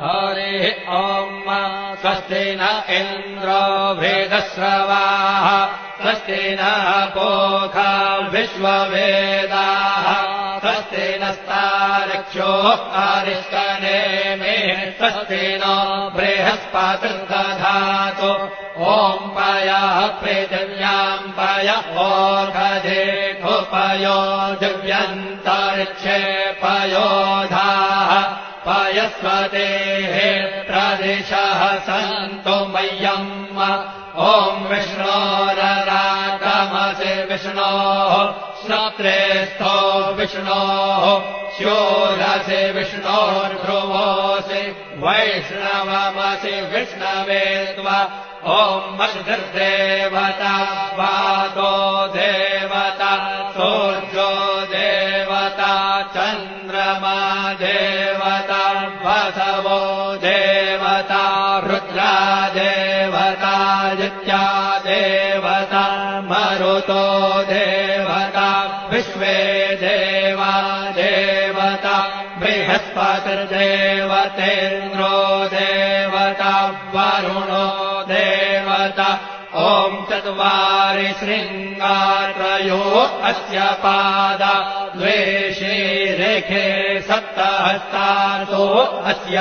हरिः ॐ स्वस्ति न इन्द्रो वेदश्रवाः स्वस्ति नः पूषा विश्ववेदाः स्वस्ति नस्तार्क्ष्यो अरिष्टनेमिः स्वस्ति नो बृहस्पतिर्दधातु ॐ पयः पृथिव्याम् पय ओषधेषु दिव्यन्तरिक्षे पयोधाः पयस्वतेः प्रदिशः सन्तु मह्यम् ॐ विष्णोररागमसि विष्णोः श्रोत्रेस्थो विष्णोः शोरसि विष्णोर्ध्रुवोऽसि वैष्णवमसि विष्णवे त्वा ॐ मरुद्देवता वातो देवता सूर्यो देवता चन्द्रमा देवता वसवो देवता रुद्रा देवता जित्या देवता मरुतो देवता विश्वे देवा देवता बृहस्पतिर्देवतेन्द्रो देवता वरुणो देवता ॐ चत्वारि शृङ्गात्रयो अस्य पादा द्वे शीरेखे सप्तहस्तासो अस्य